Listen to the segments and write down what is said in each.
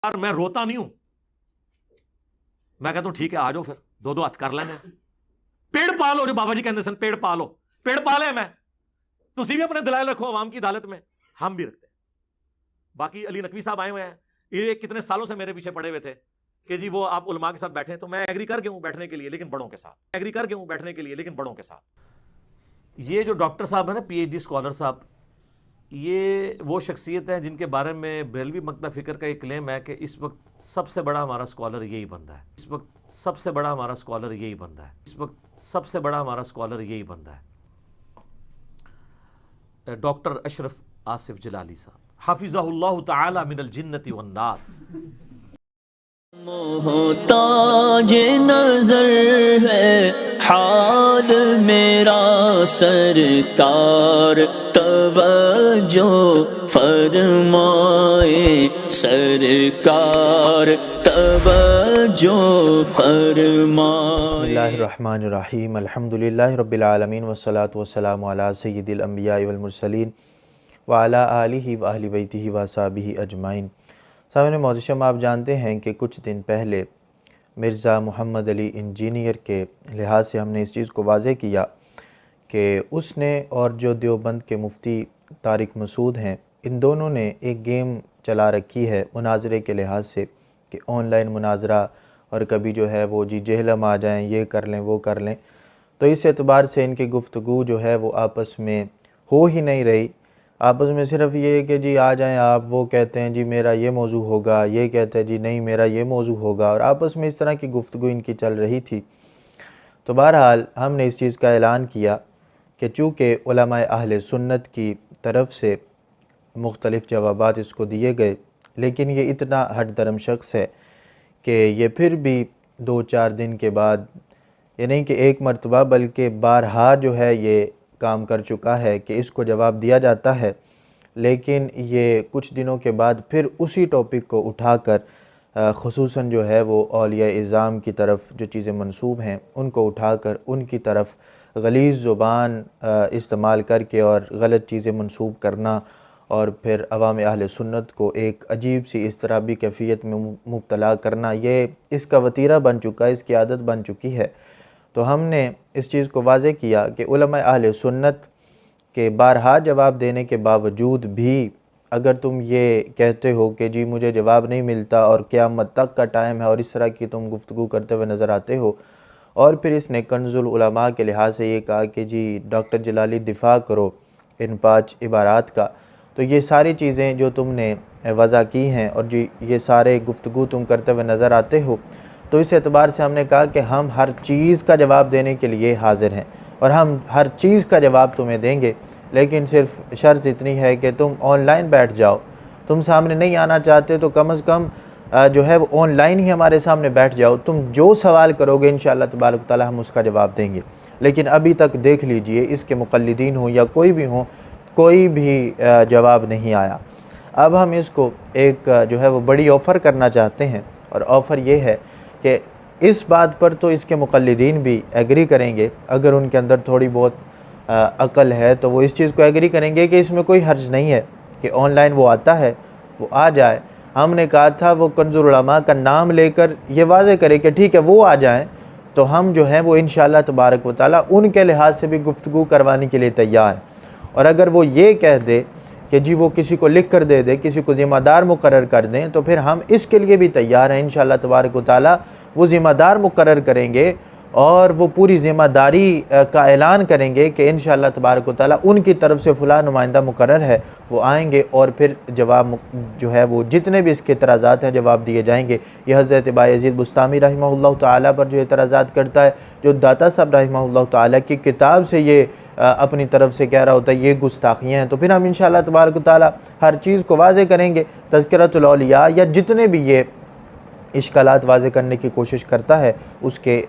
यार मैं रोता नहीं हूं। मैं कहता हूं ठीक है आ जाओ फिर दो दो हथ कर लेने। पेड़ पालो जो बाबा जी कहते सन, पेड़ पालो, पेड़ पाले मैं तुसी भी अपने दलाल रखो अवाम की अदालत में, हम भी रखते हैं। बाकी अली नकवी साहब आए हुए हैं, ये कितने सालों से मेरे पीछे पड़े हुए थे कि जी वो आप उलमा के साथ बैठे, तो मैं एग्री कर गया हूं बैठने के लिए, लेकिन बड़ों के साथ एग्री कर गया हूं बैठने के लिए, लेकिन बड़ों के साथ। ये जो डॉक्टर साहब है ना, पीएचडी स्कॉलर साहब, ये वो शख्सियत है जिनके बारे में बरेलवी मकतब फ़िक्र का एक क्लेम है कि इस वक्त सबसे बड़ा हमारा स्कॉलर यही बंदा है, इस वक्त सबसे बड़ा हमारा स्कॉलर यही बंदा है, इस वक्त सबसे बड़ा हमारा स्कॉलर यही बंदा है। डॉक्टर अशरफ आसिफ जलाली साहब हाफिज़हुल्लाह ताला मिनल जिन्नति वन नास। मोहताज नजर है हाल मेरा सरकार, तवज्जो फरमाए सरकार, तवज्जो फरमाए। बिस्मिल्लाहिर्रहमानिर्रहीम, अल्हम्दुलिल्लाहि रब्बिल आलमीन, वस्सलातु वस्सलामु अला सय्यिदिल अंबियाइ वल मुरसलीन व अला आलिहि व अहलि बैतिहि व असहाबिहि अजमाइन। सामने मौजूद आप जानते हैं कि कुछ दिन पहले मिर्ज़ा मोहम्मद अली इंजीनियर के लिहाज से हमने इस चीज़ को वाज़ेह किया कि उसने और जो देवबंद के मुफ्ती तारिक मसूद हैं, इन दोनों ने एक गेम चला रखी है मुनाजरे के लिहाज से कि ऑनलाइन मुनाजरा, और कभी जो है वो जी जहलम आ जाएं, ये कर लें वो कर लें। तो इस एतबार से इनकी गुफ्तगू जो है वो आपस में हो ही नहीं रही। आपस में सिर्फ ये कि जी आ जाएं आप, वो कहते हैं जी मेरा ये मौजू होगा, ये कहते हैं जी नहीं मेरा ये मौजू होगा, और आपस में इस तरह की गुफ्तगू इनकी चल रही थी। तो बहरहाल हमने इस चीज़ का ऐलान किया कि चूँकि उलमाए अहले सुन्नत की तरफ से मुख्तलिफ़ जवाबात इसको दिए गए, लेकिन ये इतना हट धर्म शख्स है कि ये फिर भी 2-4 दिन के बाद, ये नहीं कि एक मरतबा बल्कि बारहा जो है ये काम कर चुका है कि इसको जवाब दिया जाता है, लेकिन ये कुछ दिनों के बाद फिर उसी टॉपिक को उठाकर ख़ुसूसन जो है वो औलिया इज़ाम की तरफ जो चीज़ें मंसूब हैं उनको उठाकर उनकी तरफ गलीज़ ज़ुबान इस्तेमाल करके और गलत चीज़ें मंसूब करना, और फिर अवाम अहले सुन्नत को एक अजीब सी इस्तराबी कैफ़ियत में मुब्तला करना, ये इसका वतीरा बन चुका है, इसकी आदत बन चुकी है। तो हमने इस चीज़ को वाज़ेह किया कि उलमाए अहले सुन्नत के बारहा जवाब देने के बावजूद भी अगर तुम ये कहते हो कि जी मुझे जवाब नहीं मिलता और क़यामत तक का टाइम है और इस तरह की तुम गुफ्तगू करते हुए नज़र आते हो, और फिर इसने कंजुल उलमा के लिहाज से ये कहा कि जी डॉक्टर जलाली दिफा करो इन 5 इबारात का, तो ये सारी चीज़ें जो तुमने वज़ा की हैं और जी ये सारे गुफ्तगू तुम करते हुए नज़र आते हो, तो इस एतबार से हमने कहा कि हम हर चीज़ का जवाब देने के लिए हाज़िर हैं और हम हर चीज़ का जवाब तुम्हें देंगे, लेकिन सिर्फ शर्त इतनी है कि तुम ऑनलाइन बैठ जाओ। तुम सामने नहीं आना चाहते तो कम से कम जो है वो ऑनलाइन ही हमारे सामने बैठ जाओ, तुम जो सवाल करोगे इंशाअल्लाह तबारक तआला हम उसका जवाब देंगे। लेकिन अभी तक देख लीजिए इसके मुक़ल्लिदीन हो या कोई भी हो, कोई भी जवाब नहीं आया। अब हम इसको एक जो है वो बड़ी ऑफ़र करना चाहते हैं, और ऑफ़र ये है कि इस बात पर तो इसके मुक़ल्लिदीन भी एग्री करेंगे, अगर उनके अंदर थोड़ी बहुत अक़ल है तो वो इस चीज़ को एग्री करेंगे कि इसमें कोई हर्ज नहीं है कि ऑनलाइन वो आता है वो आ जाए। हमने कहा था वो कंजुल उलमा का नाम लेकर ये वाज़ेह करे कि ठीक है वो आ जाएं, तो हम जो हैं वो इंशाअल्लाह तबारक व तआला उनके लिहाज से भी गुफ्तगू करवाने के लिए तैयार हैं। और अगर वो ये कह दे कि जी वो किसी को लिख कर दे दे, किसी को ज़िम्मेदार मुकर्रर कर दें, तो फिर हम इसके लिए भी तैयार हैं। इंशाअल्लाह तबारक व तआला वो ज़िम्मेदार मुकर्रर करेंगे और वो पूरी ज़िम्मेदारी का ऐलान करेंगे कि इंशाअल्लाह तबारक व तआला उनकी तरफ से फ़लाँ नुमाइंदा मुकर्रर है, वो आएंगे और फिर जवाब जो है वो जितने भी इसके एतराज़ात हैं जवाब दिए जाएंगे। यह हज़रत बायज़ीद बुस्तामी रहमहुल्लाह ताला पर जो एतराज़ात करता है, जो दाता साहब रहमहुल्लाह ताला की किताब से ये अपनी तरफ से कह रहा होता है ये गुस्ताखियाँ हैं, तो फिर हम इंशाअल्लाह तबारक व तआला हर चीज़ को वाज़ेह करेंगे। तज़किरतुल औलिया या जितने भी ये इश्कालात वाज़ेह करने की कोशिश करता है उसके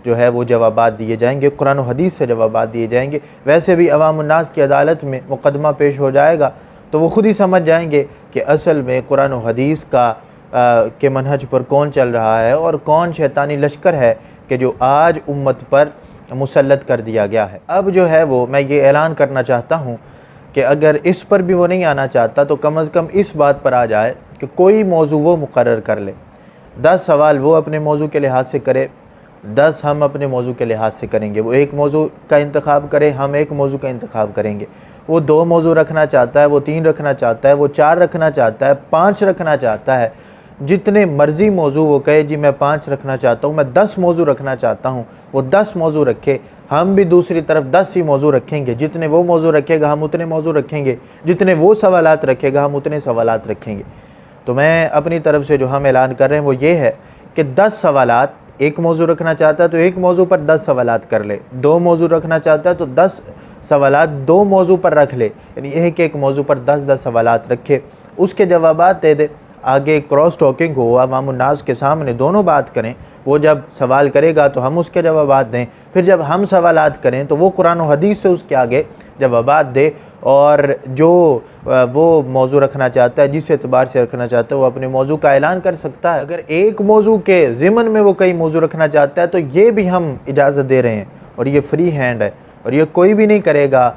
जो है वो जवाबात दिए जाएंगे, कुरान और हदीस से जवाबात दिए जाएंगे। वैसे भी अवामुन्नास की अदालत में मुकदमा पेश हो जाएगा तो वो ख़ुद ही समझ जाएंगे कि असल में कुरान और हदीस का के मनहज पर कौन चल रहा है और कौन शैतानी लश्कर है कि जो आज उम्मत पर मुसल्लत कर दिया गया है। अब जो है वो मैं ये ऐलान करना चाहता हूँ कि अगर इस पर भी वो नहीं आना चाहता तो कम अज़ कम इस बात पर आ जाए कि कोई मौजू वो मुकर्रर कर ले, 10 सवाल वो अपने मौजू के लिहाज से करे, 10 हम अपने मौजू के लिहाज से करेंगे। वो एक मौजू का इंतखाब करे, हम एक मौजू का इंतखाब करेंगे। वो 2 मौजू रखना चाहता है, वो 3 रखना चाहता है, वो 4 रखना चाहता है, 5 रखना चाहता है, जितने मर्ज़ी मौजू वो कहे जी मैं 5 रखना चाहता हूँ, मैं 10 मौजू रखना चाहता हूँ, वो 10 मौजू रखे। हम भी दूसरी तरफ 10 ही मौजू रखेंगे। जितने वो मौजू रखेगा हम उतने मौजू रखेंगे, जितने वो सवालात रखेगा हम उतने सवालात रखेंगे। तो मैं अपनी तरफ से जो हम ऐलान कर रहे हैं वो ये है कि 10 सवालात, एक मौजू रखना चाहता है तो एक मौजू पर 10 सवालात कर ले, 2 मौजू रखना चाहता है तो 10 सवालात 2 मौजू पर रख ले, यानी एक मौजू पर 10-10 सवालात रखे, उसके जवाबात दे दे। आगे क्रॉस टॉकिंग हो, अवाम उन्नास के सामने दोनों बात करें। वो जब सवाल करेगा तो हम उसके जवाबात दें, फिर जब हम सवालात करें तो वो कुरान और हदीस से उसके आगे जवाबात दे। और जो वो मौजू रखना चाहता है, जिस एतबार से रखना चाहता है, वो अपने मौजू का ऐलान कर सकता है। अगर एक मौजू के ज़िमन में वो कई मौजू रखना चाहता है तो ये भी हम इजाज़त दे रहे हैं, और ये फ्री हैंड है, और ये कोई भी नहीं करेगा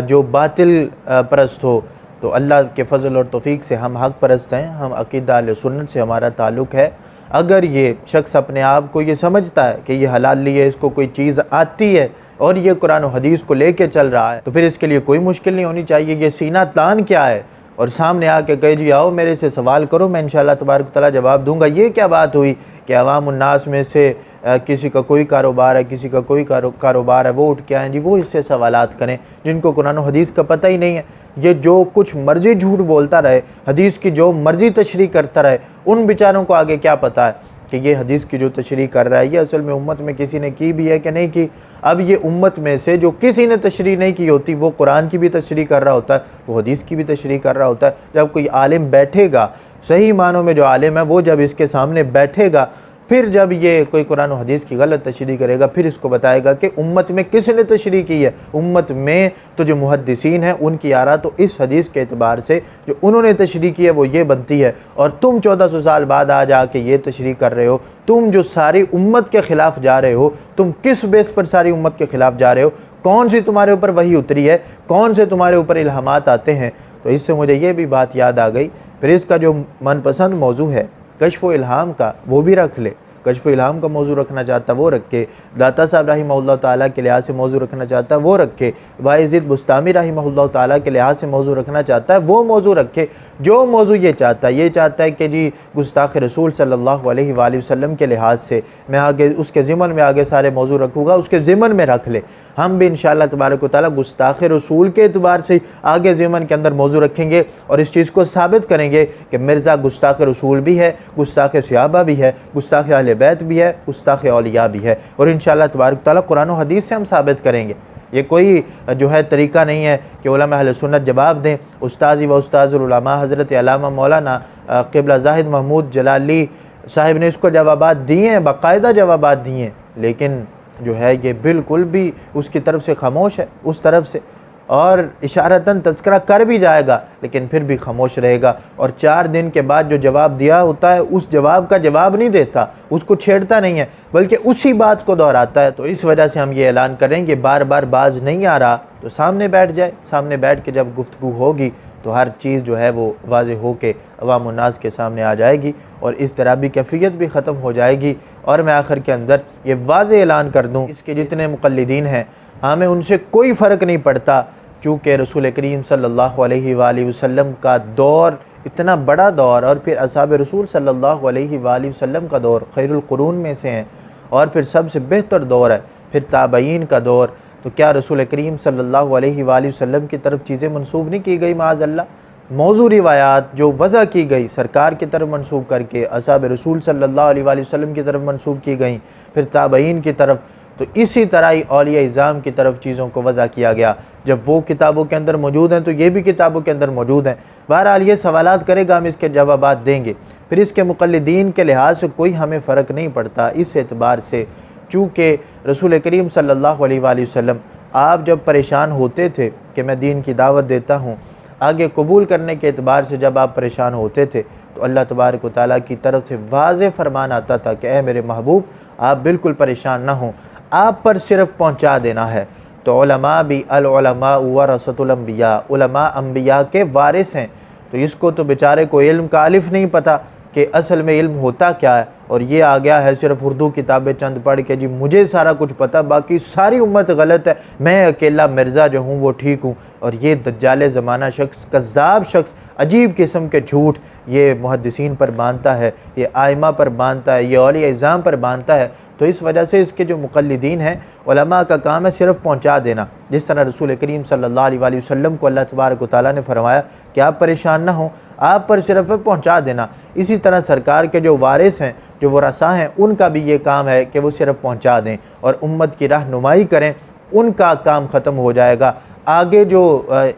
जो बातिल परस्त हो। तो अल्लाह के फ़ज़ल और तौफ़ीक़ से हम हक़ परस्त हैं, हम अक़ीदा अहले सुन्नत से हमारा ताल्लुक़ है। अगर ये शख्स अपने आप को ये समझता है कि ये हलाल है, इसको कोई चीज़ आती है और ये कुरान और हदीस को लेके चल रहा है, तो फिर इसके लिए कोई मुश्किल नहीं होनी चाहिए। ये सीना तान क्या है और सामने आके कहे जी आओ मेरे से सवाल करो, मैं इंशाअल्लाह तबारक तआला जवाब दूंगा। ये क्या बात हुई कि अवाम उन्नास में से किसी का कोई कारोबार है, किसी का कोई कारोबार है, वो उठ के आएँ जी वो इससे सवालात करें जिनको कुरान और हदीस का पता ही नहीं है। ये जो कुछ मर्ज़ी झूठ बोलता रहे, हदीस की जो मर्ज़ी तशरीह करता रहे, उन बेचारों को आगे क्या पता है कि ये हदीस की जो तशरीह कर रहा है ये असल में उम्मत में किसी ने की भी है कि नहीं की। अब ये उम्मत में से जो किसी ने तशरीह नहीं की होती वो कुरान की भी तशरीह कर रहा होता है, वो हदीस की भी तशरीह कर रहा होता है। जब कोई आलिम बैठेगा, सही मानों में जो आलिम है वो जब इसके सामने बैठेगा, फिर जब ये कोई कुरान और हदीस की गलत तशरीह करेगा, फिर इसको बताएगा कि उम्मत में किसने तशरीह की है। उम्मत में तो जो मुहद्दिसीन हैं उनकी आरा तो इस हदीस के एतबार से जो उन्होंने तशरीह की है वो ये बनती है, और तुम 1400 साल बाद आ जाके ये तशरीह कर रहे हो। तुम जो सारी उम्मत के ख़िलाफ़ जा रहे हो, तुम किस बेस पर सारी उम्मत के ख़िलाफ़ जा रहे हो? कौन सी तुम्हारे ऊपर वही उतरी है? कौन से तुम्हारे ऊपर इल्हामात आते हैं? तो इससे मुझे ये भी बात याद आ गई। फिर इसका जो मनपसंद मौजू है कश्फ़ व इल्हाम का, वो भी रख ले। कश्फ़ व इल्हाम का मौजू रखना चाहता वो रखे, दाता साहब रहिमहुल्लाह ताला के लिहाज से मौजू रखना चाहता वो रखे, बायज़ीद बुस्तामी रहिमहुल्लाह ताला के लिहाज से मौजू रखना चाहता है वो मौजू रखे। जो मौजू ये चाहता है कि जी गुस्ताख़ रसूल सल्लल्लाहु अलैहि वसल्लम के लिहाज से मैं आगे उसके ज़िमन में आगे सारे मौजू रखूँगा, उसके ज़िमन में रख ले। हम भी इंशाअल्लाह तबारक व तआला गुस्ताख़ रसूल के एतबार से आगे ज़िमन के अंदर मौजू रखेंगे और इस चीज़ को साबित करेंगे कि मिर्ज़ा गुस्ताख़ रसूल भी है, गुस्ताख़ सहाबा भी है, गुस्ताख़ अहले बैत भी है, गुस्ताख़ औलिया भी है। और इंशाअल्लाह तबारक तआला कुरान और हदीस से हम साबित करेंगे। ये कोई जो है तरीका नहीं है कि उलमा अहले सुन्नत जवाब दें। उस्ताज़ी व उस्ताज़ुल उलमा हज़रत अल्लामा मौलाना क़िबला ज़ाहिद महमूद जलाली साहिब ने इसको जवाबात दिए हैं, बाकायदा जवाबात दिए हैं, लेकिन जो है ये बिल्कुल भी उसकी तरफ से खामोश है, उस तरफ से, और इशारतन तज़किरा कर भी जाएगा लेकिन फिर भी खामोश रहेगा। और 4 दिन के बाद जो जवाब दिया होता है उस जवाब का जवाब नहीं देता, उसको छेड़ता नहीं है, बल्कि उसी बात को दोहराता है। तो इस वजह से हम ये ऐलान करेंगे बार बार बाज नहीं आ रहा तो सामने बैठ जाए। सामने बैठ के जब गुफ्तगू होगी तो हर चीज़ जो है वो वाज़ेह हो के अवाम उन्नास के सामने आ जाएगी और इस तरह भी कैफियत भी ख़त्म हो जाएगी। और मैं आखिर के अंदर ये वाज़ेह ऐलान कर दूँ, इसके जितने मुक़ल्लिदीन हैं हमें उनसे कोई फ़र्क नहीं पड़ता, चूँकि रसूल करीम सल्लल्लाहु अलैहि वसल्लम का दौर इतना बड़ा दौर, और फिर असहाब रसूल सल्लल्लाहु अलैहि वसल्लम का दौर खैरुल कुरून में से हैं, और फिर सबसे बेहतर दौर है फिर ताबईन का दौर। तो क्या रसूल करीम सल्लल्लाहु अलैहि वसल्लम की तरफ चीज़ें मनसूब नहीं की गई? माज़अल्लाह मौजू रिवायात जो वज़ा की गई सरकार की तरफ मनसूब करके असहाब रसूल सल्लल्लाहु अलैहि वसल्लम की तरफ मनसूब की गई, फिर ताबईन की तरफ। तो इसी तरह ही औलिया इज़ाम की तरफ चीज़ों को वज़ा किया गया। जब वो किताबों के अंदर मौजूद हैं तो ये भी किताबों के अंदर मौजूद हैं। बहरहाल ये सवालात करेगा, हम इसके जवाबात देंगे। फिर इसके मुक़ल्लिदीन के लिहाज से कोई हमें फ़र्क नहीं पड़ता इस एतबार से, चूँकि रसूल करीम सल्लल्लाहु अलैहि वसल्लम आप जब परेशान होते थे कि मैं दीन की दावत देता हूँ, आगे कबूल करने के एतबार से जब आप परेशान होते थे तो अल्लाह तबारक व तआला की तरफ से वाज़ेह फरमान आता था कि ए मेरे महबूब आप बिल्कुल परेशान ना हों, आप पर सिर्फ पहुंचा देना है। तो उलमा भी अल उलमा वरसतुल अंबिया, उलमा अंबिया के वारिस हैं। तो इसको तो बेचारे को इल्म का अलिफ नहीं पता कि असल में इल्म होता क्या है, और ये आ गया है सिर्फ उर्दू किताबें चंद पढ़ के, जी मुझे सारा कुछ पता, बाकी सारी उम्मत गलत है, मैं अकेला मिर्ज़ा जो हूँ वो ठीक हूँ। और ये दज्जाल ज़माना शख्स, कज़्ज़ाब शख्स, अजीब किस्म के झूठ ये मुहद्दिसीन पर बांधता है, ये आइमा पर बांधता है, ये औलिया इज़्ज़ाम पर बांधता है। तो इस वजह से इसके जो मुक़ल्लिदीन हैं, उलमा का काम है सिर्फ पहुँचा देना। जिस तरह रसूल करीम सल्लल्लाहु अलैहि वसल्लम को अल्लाह तबारक व तआला ने फरमाया कि आप परेशान ना हो, आप पर सिर्फ पहुँचा देना। इसी तरह सरकार के जो वारिस हैं, जो वरसा हैं, उनका भी ये काम है कि वो सिर्फ पहुँचा दें और उम्मत की रहनुमाई करें, उनका काम ख़त्म हो जाएगा। आगे जो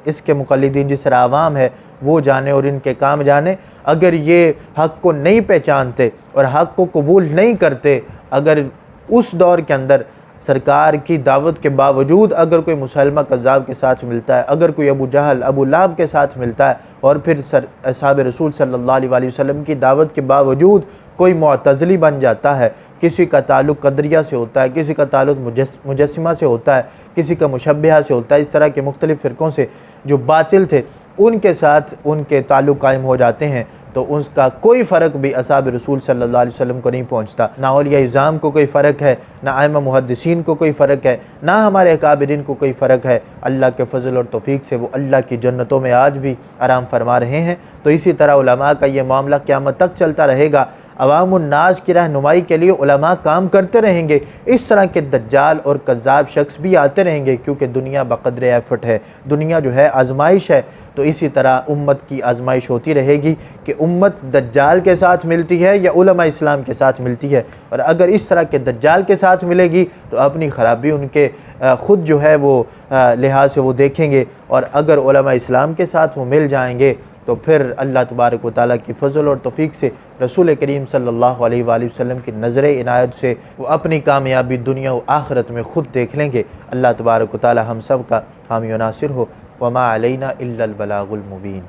इसके मुक़ल्लिदीन जिस तरह आवाम है वो जाने और इनके काम जाने। अगर ये हक़ को नहीं पहचानते और हक़ को कबूल नहीं करते, अगर उस दौर के अंदर सरकार की दावत के बावजूद अगर कोई मुसलमा कज़्ज़ाब के साथ मिलता है, अगर कोई अबू जहल अबू लहब के साथ मिलता है, और फिर असहाब रसूल सल्लल्लाहु अलैहि वसल्लम की दावत के बावजूद कोई मुअतज़िली बन जाता है, किसी का ताल्लुक़ कदरिया से होता है, किसी का ताल्लुक़ मुजस्सिमा से होता है, किसी का मुशब्बिहा से होता है, इस तरह के मुख्तलिफ़ फ़िरक़ों से जो बातिल थे उनके साथ उनके ताल्लुक़ कायम हो जाते हैं, तो उसका कोई फ़र्क भी असहाब रसूल सल्लल्लाहु अलैहि वसल्लम को नहीं पहुँचता। ना औलिया इज़्ज़ाम को कोई फ़र्क है, ना आइमा मुहद्दिसीन को कोई फ़र्क है, ना हमारे अकाबिरीन को कोई फ़र्क है। अल्लाह के फ़ज़ल और तौफ़ीक़ से वो अल्लाह की जन्नतों में आज भी आराम फरमा रहे हैं। तो इसी तरह उलमा का ये मामला क़यामत तक चलता रहेगा। अवामुन्नास की रहनुमाई के लिए उलमा काम करते रहेंगे। इस तरह के दज्जाल और कज़्ज़ाब शख्स भी आते रहेंगे, क्योंकि दुनिया बक़द्र एफ़र्ट है, दुनिया जो है आजमाइश है। तो इसी तरह उम्मत की आजमाइश होती रहेगी कि उम्मत दज्जाल के साथ मिलती है या उलमा इस्लाम के साथ मिलती है। और अगर इस तरह के दज्जाल के साथ मिलेगी तो अपनी ख़राबी उनके ख़ुद जो है वो लिहाज से वो देखेंगे, और अगर उलमा इस्लाम के साथ वो मिल जाएंगे तो फिर अल्लाह तबारक व तआला की फ़ज़ल और तौफ़ीक़ से रसूल करीम सल्लल्लाहु अलैहि वसल्लम की नज़र इनायत से वो अपनी कामयाबी दुनिया व आखिरत में ख़ुद देख लेंगे। अल्लाह तबारक व तआला हम सब का हामी व नासिर हो। वमा अलैना इल्लल बलागुल मुबीन।